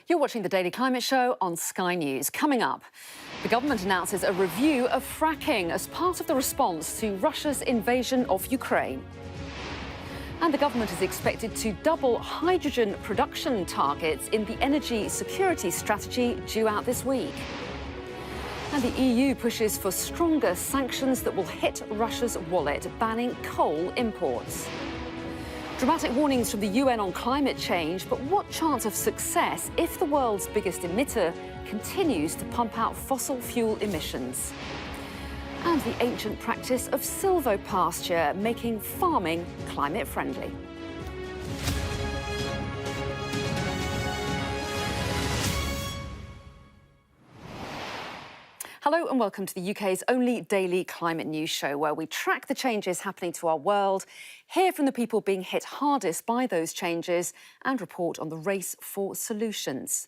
You're watching the Daily Climate Show on Sky News. Coming up, the government announces a review of fracking as part of the response to Russia's invasion of Ukraine. And the government is expected to double hydrogen production targets in the energy security strategy due out this week. And the EU pushes for stronger sanctions that will hit Russia's wallet, banning coal imports. Dramatic warnings from the UN on climate change, but what chance of success if the world's biggest emitter continues to pump out fossil fuel emissions? And the ancient practice of silvopasture, making farming climate friendly. Hello and welcome to the UK's only daily climate news show, where we track the changes happening to our world, hear from the people being hit hardest by those changes, and report on the race for solutions.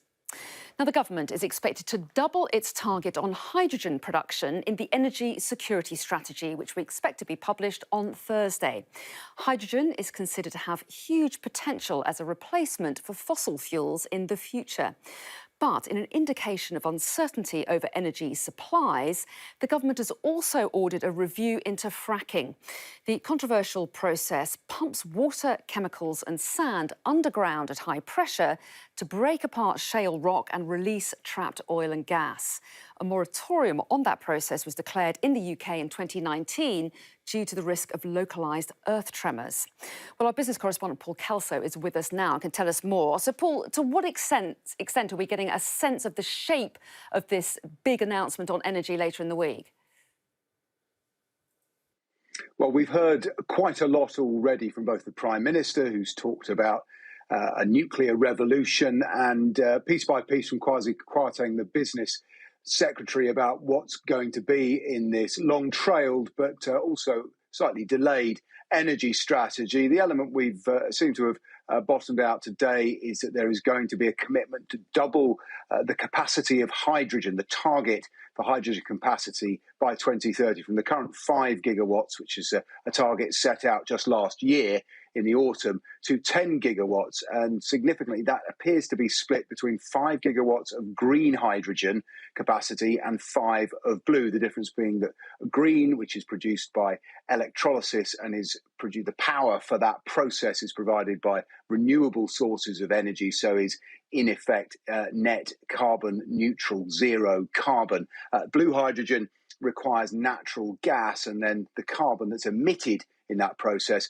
Now, the government is expected to double its target on hydrogen production in the energy security strategy, which we expect to be published on Thursday. Hydrogen is considered to have huge potential as a replacement for fossil fuels in the future. But in an indication of uncertainty over energy supplies, the government has also ordered a review into fracking. The controversial process pumps water, chemicals and sand underground at high pressure to break apart shale rock and release trapped oil and gas. A moratorium on that process was declared in the UK in 2019 due to the risk of localised earth tremors. Well, our business correspondent Paul Kelso is with us now and can tell us more. So, Paul, to what extent are we getting a sense of the shape of this big announcement on energy later in the week? Well, we've heard quite a lot already from both the Prime Minister, who's talked about a nuclear revolution, and piece by piece from Kwasi Kwarteng, the business secretary, about what's going to be in this long-trailed but also slightly delayed energy strategy. The element we've seemed to have bottomed out today is that there is going to be a commitment to double the capacity of hydrogen, the target for hydrogen capacity by 2030 from the current 5 gigawatts, which is a target set out just last year in the autumn, to 10 gigawatts. And significantly, that appears to be split between 5 gigawatts of green hydrogen capacity and 5 of blue. The difference being that green, which is produced by electrolysis and is produced, the power for that process is provided by renewable sources of energy, so is in effect net carbon neutral, zero carbon. Blue hydrogen requires natural gas, and then the carbon that's emitted in that process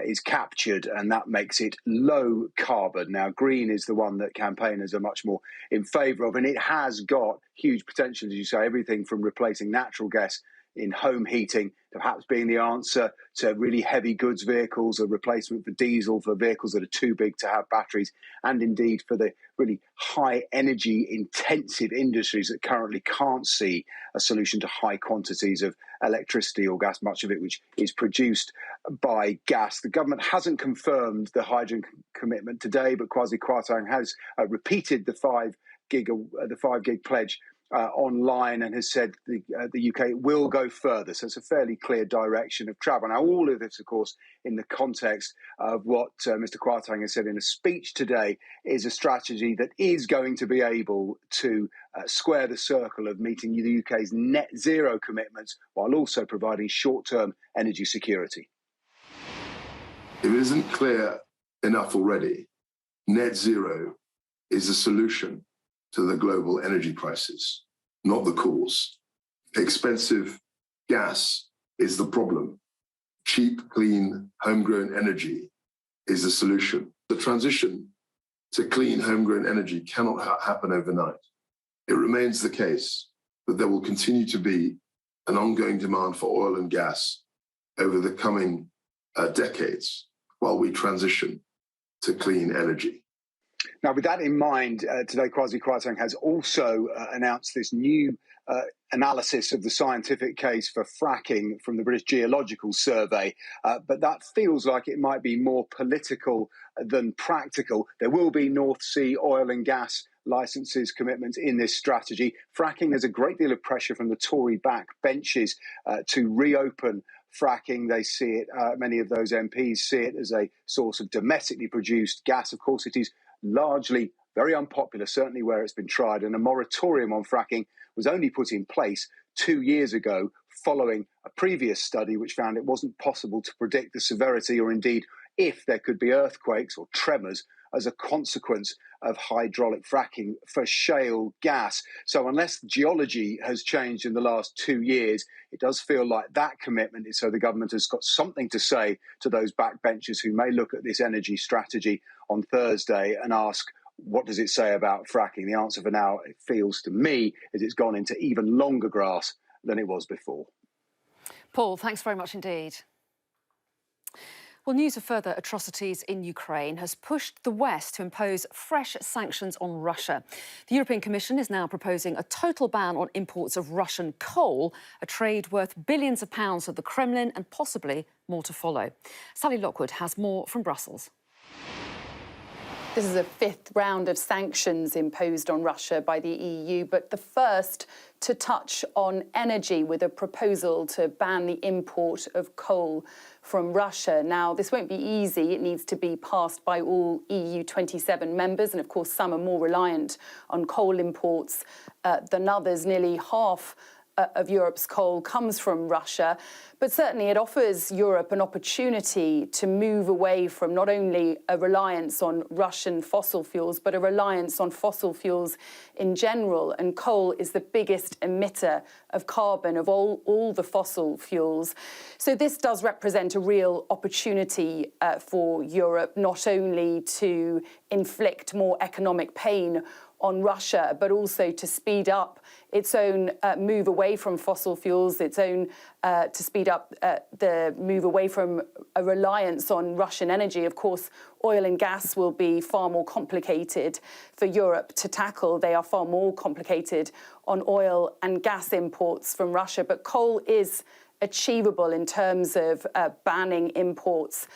is captured, and that makes it low carbon. Now, green is the one that campaigners are much more in favour of, and it has got huge potential, as you say, everything from replacing natural gas in home heating to perhaps being the answer to really heavy goods vehicles, a replacement for diesel for vehicles that are too big to have batteries, and indeed for the really high energy intensive industries that currently can't see a solution to high quantities of electricity or gas, much of it which is produced by gas. The government hasn't confirmed the hydrogen commitment today, but Kwasi Kwarteng has repeated the 5 gig pledge online, and has said the UK will go further. So it's a fairly clear direction of travel. Now, all of this, of course, in the context of what Mr. Kwarteng has said in a speech today, is a strategy that is going to be able to square the circle of meeting the UK's net zero commitments while also providing short-term energy security. If it isn't clear enough already, net zero is a solution to the global energy crisis, not the cause. Expensive gas is the problem. Cheap, clean, homegrown energy is the solution. The transition to clean, homegrown energy cannot happen overnight. It remains the case that there will continue to be an ongoing demand for oil and gas over the coming decades while we transition to clean energy. Now, with that in mind, today Kwasi Kwarteng has also announced this new analysis of the scientific case for fracking from the British Geological Survey, but that feels like it might be more political than practical. There will be North Sea oil and gas licences commitments in this strategy. Fracking has a great deal of pressure from the Tory backbenches to reopen fracking. They see it, many of those MPs see it as a source of domestically produced gas. Of course, it is largely very unpopular, certainly where it's been tried. And a moratorium on fracking was only put in place 2 years ago, following a previous study which found it wasn't possible to predict the severity or indeed if there could be earthquakes or tremors as a consequence of hydraulic fracking for shale gas. So unless geology has changed in the last 2 years, it does feel like that commitment is so the government has got something to say to those backbenchers who may look at this energy strategy on Thursday and ask, what does it say about fracking? The answer for now, it feels to me, is it's gone into even longer grass than it was before. Paul, thanks very much indeed. Well, news of further atrocities in Ukraine has pushed the West to impose fresh sanctions on Russia. The European Commission is now proposing a total ban on imports of Russian coal, a trade worth billions of pounds for the Kremlin and possibly more to follow. Sally Lockwood has more from Brussels. This is a fifth round of sanctions imposed on Russia by the EU, but the first to touch on energy with a proposal to ban the import of coal from Russia. Now, this won't be easy. It needs to be passed by all EU 27 members, and of course some are more reliant on coal imports than others. Nearly half of Europe's coal comes from Russia, but certainly it offers Europe an opportunity to move away from not only a reliance on Russian fossil fuels, but a reliance on fossil fuels in general. And coal is the biggest emitter of carbon of all the fossil fuels. So this does represent a real opportunity for Europe, not only to inflict more economic pain on Russia, but also to speed up its own move away from fossil fuels, its own to speed up the move away from a reliance on Russian energy. Of course, oil and gas will be far more complicated for Europe to tackle. They are far more complicated on oil and gas imports from Russia, but coal is achievable in terms of banning imports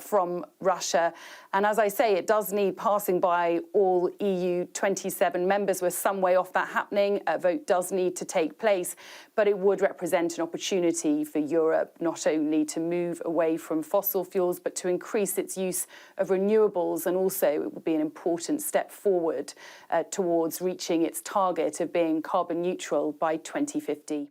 from Russia. And as I say, it does need passing by all EU 27 members. We're some way off that happening. A vote does need to take place, but it would represent an opportunity for Europe not only to move away from fossil fuels, but to increase its use of renewables. And also it would be an important step forward towards reaching its target of being carbon neutral by 2050.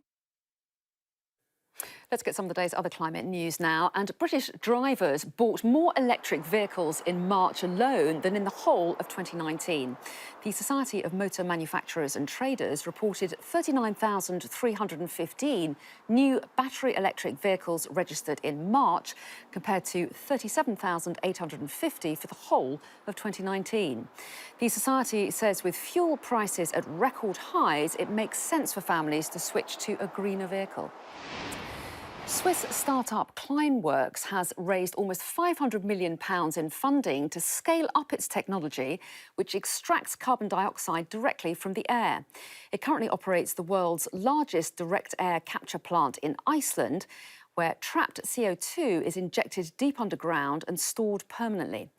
Let's get some of the day's other climate news now. And British drivers bought more electric vehicles in March alone than in the whole of 2019. The Society of Motor Manufacturers and Traders reported 39,315 new battery electric vehicles registered in March, compared to 37,850 for the whole of 2019. The Society says with fuel prices at record highs, it makes sense for families to switch to a greener vehicle. Swiss start-up Climeworks has raised almost £500 million in funding to scale up its technology, which extracts carbon dioxide directly from the air. It currently operates the world's largest direct air capture plant in Iceland, where trapped CO2 is injected deep underground and stored permanently.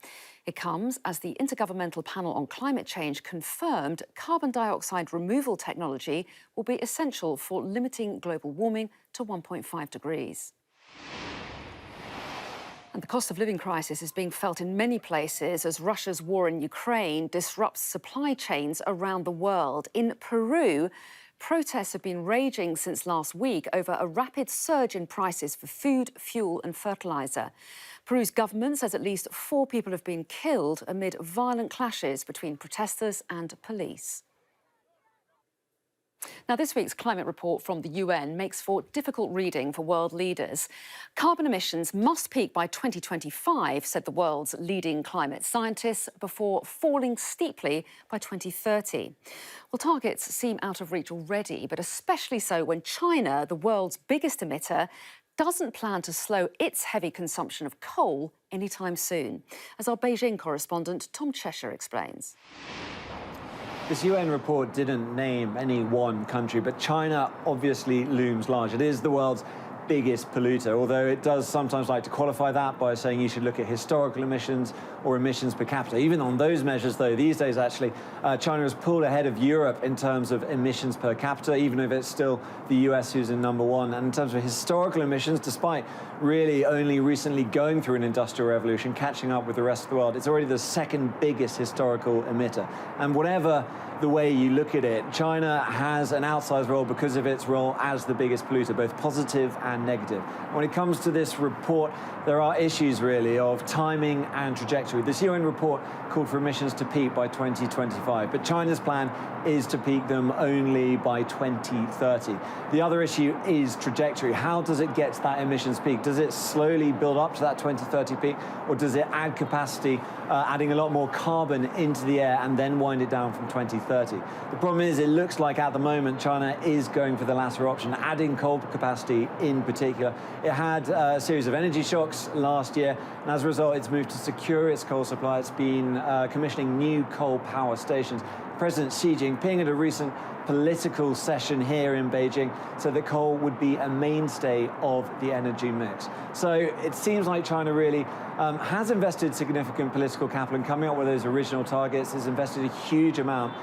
It comes as the Intergovernmental Panel on Climate Change confirmed carbon dioxide removal technology will be essential for limiting global warming to 1.5 degrees. And the cost of living crisis is being felt in many places as Russia's war in Ukraine disrupts supply chains around the world. In Peru, protests have been raging since last week over a rapid surge in prices for food, fuel and fertiliser. Peru's government says at least 4 people have been killed amid violent clashes between protesters and police. Now, this week's climate report from the UN makes for difficult reading for world leaders. Carbon emissions must peak by 2025, said the world's leading climate scientists, before falling steeply by 2030. Well, targets seem out of reach already, but especially so when China, the world's biggest emitter, doesn't plan to slow its heavy consumption of coal anytime soon, as our Beijing correspondent Tom Cheshire explains. This UN report didn't name any one country, but China obviously looms large. It is the world's biggest polluter, although it does sometimes like to qualify that by saying you should look at historical emissions or emissions per capita. Even on those measures, though, these days, actually, China has pulled ahead of Europe in terms of emissions per capita, even if it's still the US who's in #1. And in terms of historical emissions, despite really only recently going through an industrial revolution, catching up with the rest of the world, it's already the second biggest historical emitter. And whatever the way you look at it, China has an outsized role because of its role as the biggest polluter, both positive and negative. When it comes to this report, there are issues really of timing and trajectory. This UN report called for emissions to peak by 2025, but China's plan is to peak them only by 2030. The other issue is trajectory. How does it get to that emissions peak? Does it slowly build up to that 2030 peak, or does it add capacity, adding a lot more carbon into the air and then wind it down from 2030? The problem is, it looks like at the moment China is going for the latter option, adding coal capacity in particular. It had a series of energy shocks last year, and as a result, it's moved to secure its coal supply. It's been commissioning new coal power stations. President Xi Jinping at a recent political session here in Beijing said that coal would be a mainstay of the energy mix. So it seems like China really has invested significant political capital in coming up with those original targets, has invested a huge amount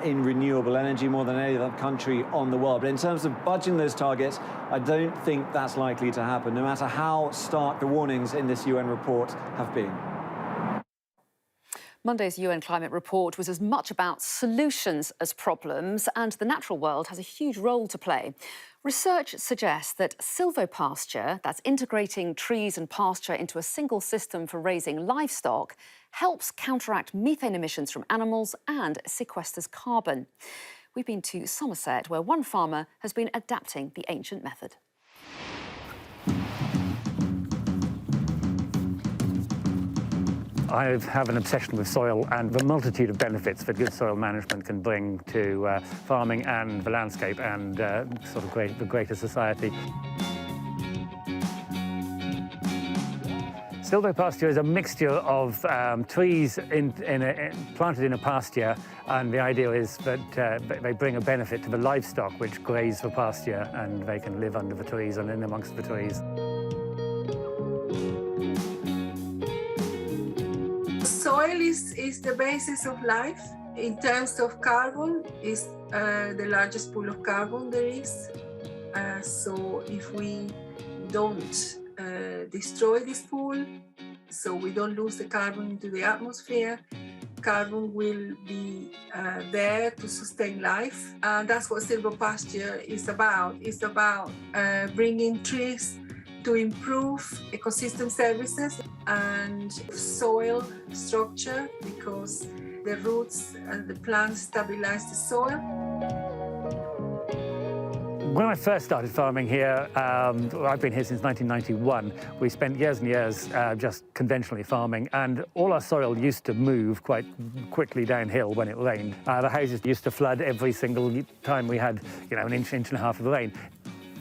in renewable energy, more than any other country on the world. But in terms of budging those targets, I don't think that's likely to happen, no matter how stark the warnings in this UN report have been. Monday's UN climate report was as much about solutions as problems, and the natural world has a huge role to play. Research suggests that silvopasture, that's integrating trees and pasture into a single system for raising livestock, helps counteract methane emissions from animals and sequesters carbon. We've been to Somerset, where one farmer has been adapting the ancient method. I have an obsession with soil and the multitude of benefits that good soil management can bring to farming and the landscape and sort of the greater society. Silvopasture is a mixture of trees planted in a pasture, and the idea is that they bring a benefit to the livestock which graze the pasture, and they can live under the trees and in amongst the trees. Soil is the basis of life. In terms of carbon, is the largest pool of carbon there is. So if we don't destroy this pool, so we don't lose the carbon into the atmosphere, carbon will be there to sustain life. And that's what silvopasture is about. It's about bringing trees to improve ecosystem services and soil structure, because the roots and the plants stabilize the soil. When I first started farming here, I've been here since 1991, we spent years and years just conventionally farming, and all our soil used to move quite quickly downhill when it rained. The houses used to flood every single time we had, an inch and a half of rain.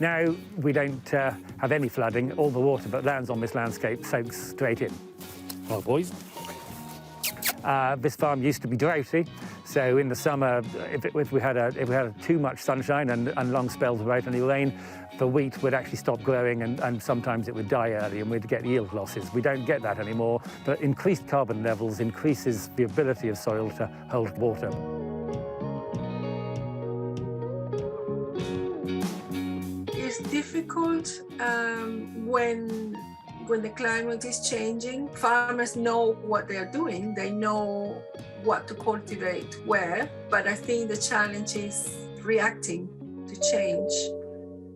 Now we don't have any flooding. All the water that lands on this landscape soaks straight in. Well, boys. This farm used to be droughty, so in the summer, if we had too much sunshine and long spells without any rain, the wheat would actually stop growing, and sometimes it would die early, and we'd get yield losses. We don't get that anymore, but increased carbon levels increases the ability of soil to hold water. It's difficult when the climate is changing. Farmers know what they're doing. They know what to cultivate where, but I think the challenge is reacting to change,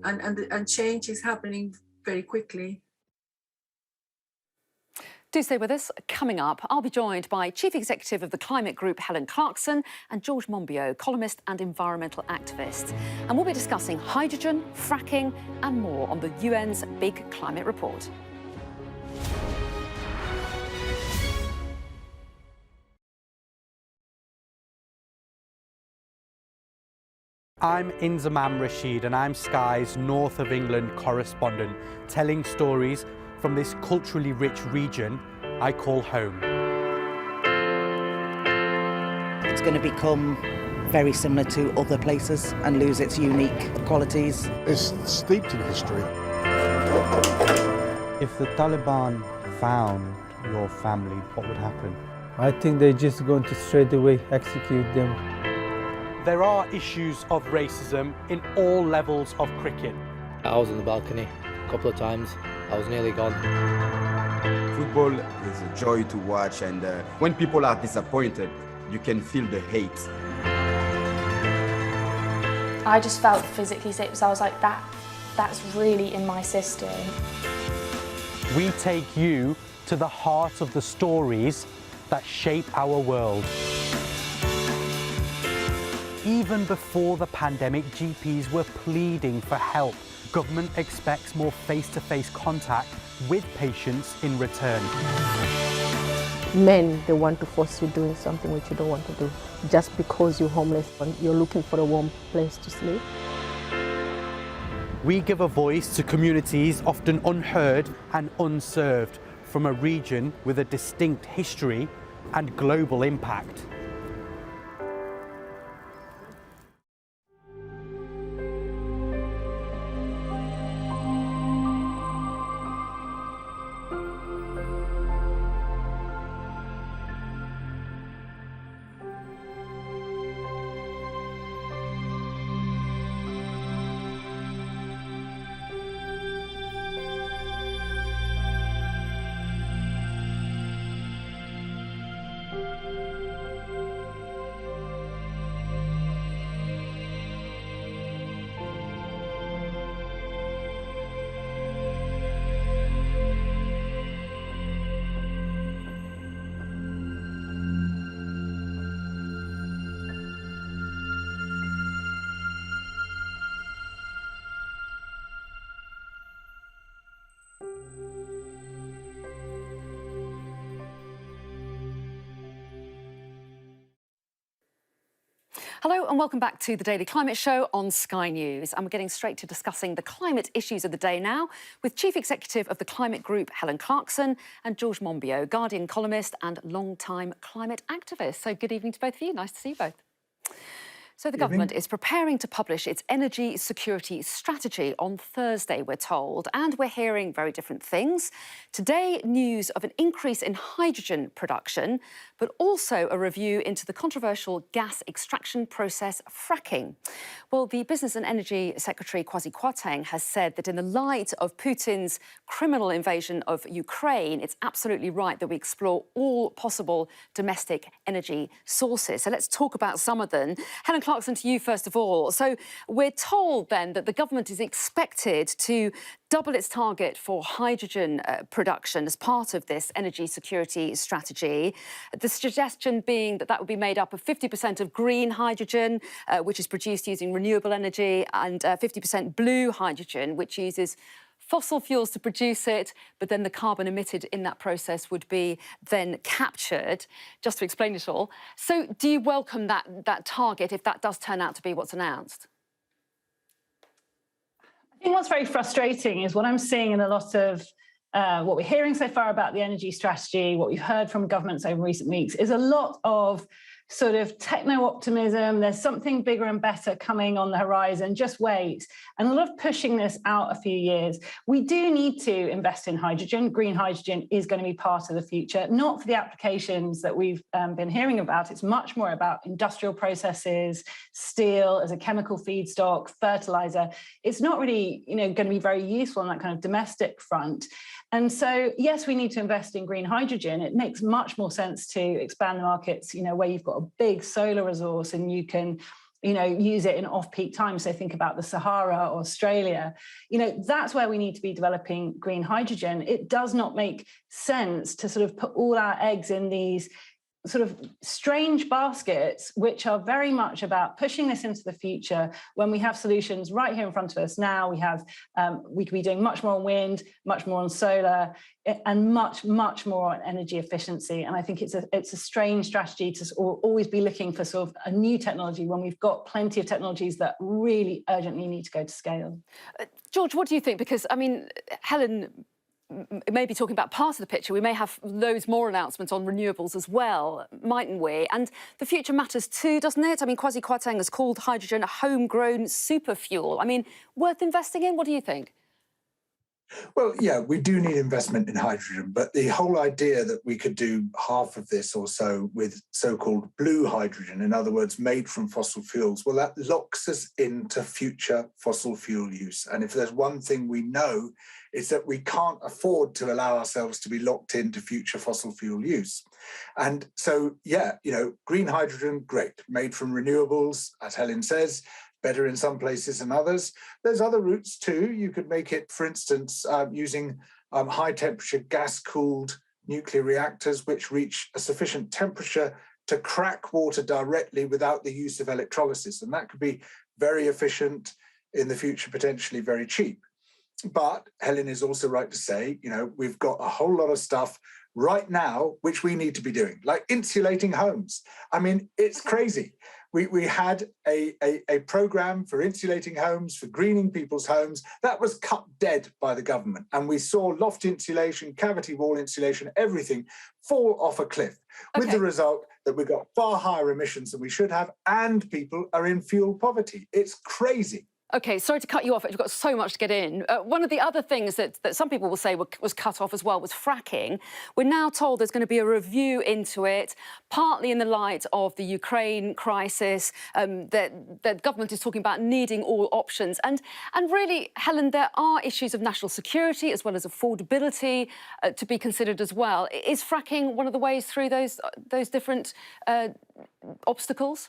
and change is happening very quickly. Do stay with us. Coming up, I'll be joined by Chief Executive of the Climate Group, Helen Clarkson, and George Monbiot, columnist and environmental activist. And we'll be discussing hydrogen, fracking, and more on the UN's big climate report. I'm Inzamam Rashid, and I'm Sky's North of England correspondent, telling stories from this culturally rich region I call home. It's going to become very similar to other places and lose its unique qualities. It's steeped in history. If the Taliban found your family, what would happen? I think they're just going to straight away execute them. There are issues of racism in all levels of cricket. I was on the balcony a couple of times. I was nearly gone. Football is a joy to watch, and when people are disappointed, you can feel the hate. I just felt physically sick because I was like, that's really in my system. We take you to the heart of the stories that shape our world. Even before the pandemic, GPs were pleading for help. Government expects more face-to-face contact with patients in return. Men, they want to force you doing something which you don't want to do, just because you're homeless and you're looking for a warm place to sleep. We give a voice to communities often unheard and unserved from a region with a distinct history and global impact. Hello and welcome back to the Daily Climate Show on Sky News. And we're getting straight to discussing the climate issues of the day now with Chief Executive of the Climate Group, Helen Clarkson, and George Monbiot, Guardian columnist and long-time climate activist. So good evening to both of you. Nice to see you both. So the government is preparing to publish its energy security strategy on Thursday, we're told, and we're hearing very different things. Today, news of an increase in hydrogen production, but also a review into the controversial gas extraction process, fracking. Well, the Business and Energy Secretary, Kwasi Kwarteng, has said that in the light of Putin's criminal invasion of Ukraine, it's absolutely right that we explore all possible domestic energy sources. So let's talk about some of them. Helen Clarkson, to you first of all. So we're told then that the government is expected to double its target for hydrogen production as part of this energy security strategy. The suggestion being that that would be made up of 50% of green hydrogen, which is produced using renewable energy, and 50% blue hydrogen, which uses fossil fuels to produce it, but then the carbon emitted in that process would be then captured, just to explain it all. So do you welcome that target if that does turn out to be what's announced? I think what's very frustrating is what I'm seeing in a lot of what we're hearing so far about the energy strategy, what we've heard from governments over recent weeks, is a lot of sort of techno-optimism. There's something bigger and better coming on the horizon, just wait. And a lot of pushing this out a few years. We do need to invest in hydrogen. Green hydrogen is going to be part of the future, not for the applications that we've been hearing about. It's much more about industrial processes, steel as a chemical feedstock, fertilizer. It's not really, going to be very useful on that kind of domestic front. And so, yes, we need to invest in green hydrogen. It makes much more sense to expand the markets, where you've got a big solar resource and you can, use it in off-peak times. So think about the Sahara or Australia. That's where we need to be developing green hydrogen. It does not make sense to sort of put all our eggs in these sort of strange baskets, which are very much about pushing this into the future when we have solutions right here in front of us now. We could be doing much more on wind, much more on solar, and much, much more on energy efficiency. And I think it's a strange strategy to always be looking for sort of a new technology when we've got plenty of technologies that really urgently need to go to scale. George, what do you think? Because, Helen maybe talking about part of the picture, we may have loads more announcements on renewables as well, mightn't we? And the future matters too, doesn't it? Kwasi Kwarteng has called hydrogen a homegrown super fuel. Worth investing in? What do you think? Well, yeah, we do need investment in hydrogen, but the whole idea that we could do half of this or so with so-called blue hydrogen, in other words, made from fossil fuels, well, that locks us into future fossil fuel use. And if there's one thing we know, it's that we can't afford to allow ourselves to be locked into future fossil fuel use. And so, yeah, green hydrogen, great, made from renewables, as Helen says, better in some places than others. There's other routes too. You could make it, for instance, using high temperature gas-cooled nuclear reactors, which reach a sufficient temperature to crack water directly without the use of electrolysis. And that could be very efficient, in the future, potentially very cheap. But Helen is also right to say, we've got a whole lot of stuff right now which we need to be doing, like insulating homes. I mean, it's crazy. We had a program for insulating homes, for greening people's homes. That was cut dead by the government. And we saw loft insulation, cavity wall insulation, everything fall off a cliff, with the result that we've got far higher emissions than we should have, and people are in fuel poverty. It's crazy. OK, sorry to cut you off, but we've got so much to get in. One of the other things that some people will say was cut off as well was fracking. We're now told there's going to be a review into it, partly in the light of the Ukraine crisis, that the government is talking about needing all options. And really, Helen, there are issues of national security as well as affordability to be considered as well. Is fracking one of the ways through those different obstacles?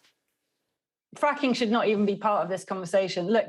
Fracking should not even be part of this conversation. Look,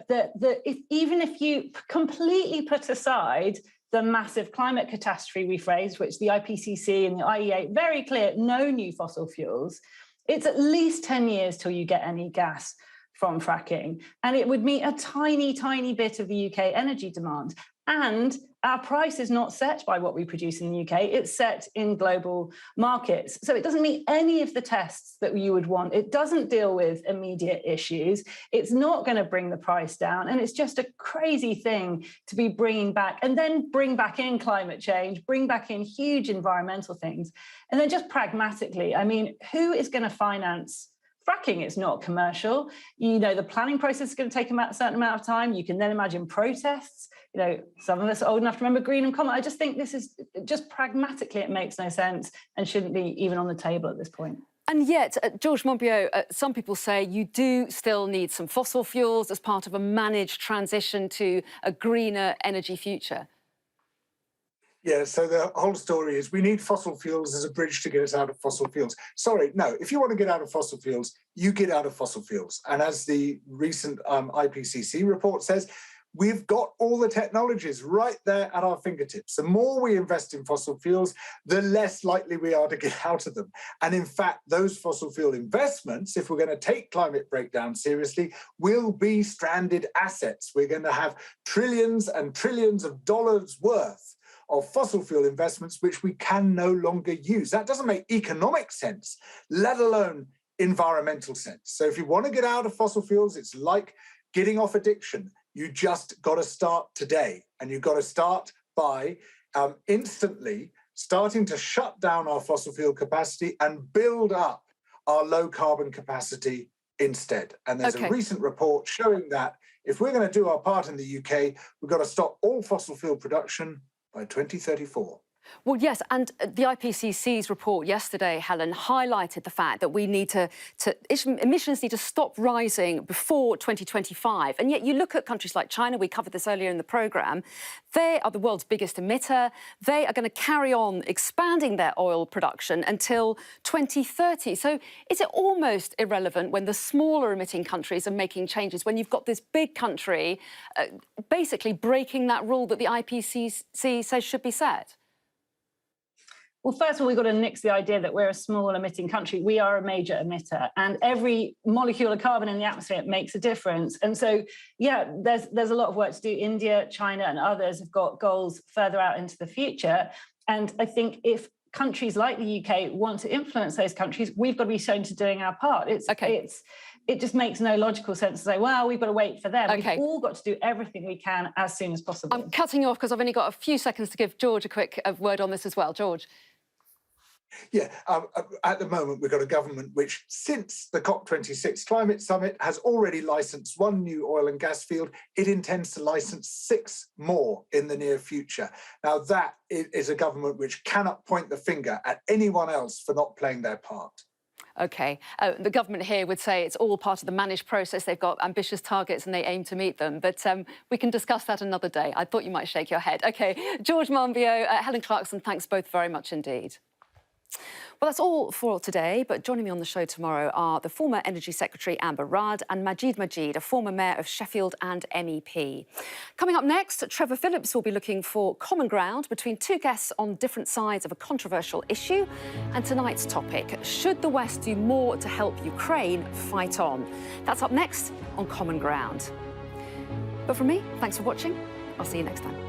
even if you completely put aside the massive climate catastrophe we phrased, which the IPCC and the IEA, very clear, no new fossil fuels, it's at least 10 years till you get any gas from fracking. And it would meet a tiny, tiny bit of the UK energy demand. And our price is not set by what we produce in the UK, it's set in global markets. So it doesn't meet any of the tests that you would want. It doesn't deal with immediate issues. It's not going to bring the price down. And it's just a crazy thing to be bringing back, and then bring back in climate change, bring back in huge environmental things. And then just pragmatically, I mean, who is going to finance fracking? It's not commercial. The planning process is going to take a certain amount of time. You can then imagine protests. Some of us are old enough to remember Green and Common. I just think this is just pragmatically, it makes no sense and shouldn't be even on the table at this point. And yet, George Monbiot, some people say you do still need some fossil fuels as part of a managed transition to a greener energy future. Yeah, so the whole story is we need fossil fuels as a bridge to get us out of fossil fuels. Sorry, no, if you want to get out of fossil fuels, you get out of fossil fuels. And as the recent IPCC report says, we've got all the technologies right there at our fingertips. The more we invest in fossil fuels, the less likely we are to get out of them. And in fact, those fossil fuel investments, if we're going to take climate breakdown seriously, will be stranded assets. We're going to have trillions and trillions of dollars worth of fossil fuel investments which we can no longer use. That doesn't make economic sense, let alone environmental sense. So if you want to get out of fossil fuels, it's like getting off addiction. You just got to start today, and you've got to start by instantly starting to shut down our fossil fuel capacity and build up our low carbon capacity instead. And there's a recent report showing that if we're going to do our part in the UK, we've got to stop all fossil fuel production by 2034. Well, yes, and the IPCC's report yesterday, Helen, highlighted the fact that we need emissions need to stop rising before 2025. And yet you look at countries like China, we covered this earlier in the programme, they are the world's biggest emitter. They are going to carry on expanding their oil production until 2030. So is it almost irrelevant when the smaller emitting countries are making changes, when you've got this big country basically breaking that rule that the IPCC says should be set? Well, first of all, we've got to nix the idea that we're a small emitting country. We are a major emitter, and every molecule of carbon in the atmosphere makes a difference. And so, yeah, there's a lot of work to do. India, China, and others have got goals further out into the future. And I think if countries like the UK want to influence those countries, we've got to be shown to doing our part. It just makes no logical sense to say, well, we've got to wait for them. We've all got to do everything we can as soon as possible. I'm cutting you off because I've only got a few seconds to give George a quick word on this as well. George. Yeah, at the moment, we've got a government which, since the COP26 climate summit, has already licensed 1 new oil and gas field. It intends to license 6 more in the near future. Now, that is a government which cannot point the finger at anyone else for not playing their part. OK. The government here would say it's all part of the managed process. They've got ambitious targets and they aim to meet them. But we can discuss that another day. I thought you might shake your head. OK, George Monbiot, Helen Clarkson, thanks both very much indeed. Well, that's all for today, but joining me on the show tomorrow are the former Energy Secretary Amber Rudd and Majid, a former Mayor of Sheffield and MEP. Coming up next, Trevor Phillips will be looking for common ground between 2 guests on different sides of a controversial issue. And tonight's topic, should the West do more to help Ukraine fight on? That's up next on Common Ground. But from me, thanks for watching. I'll see you next time.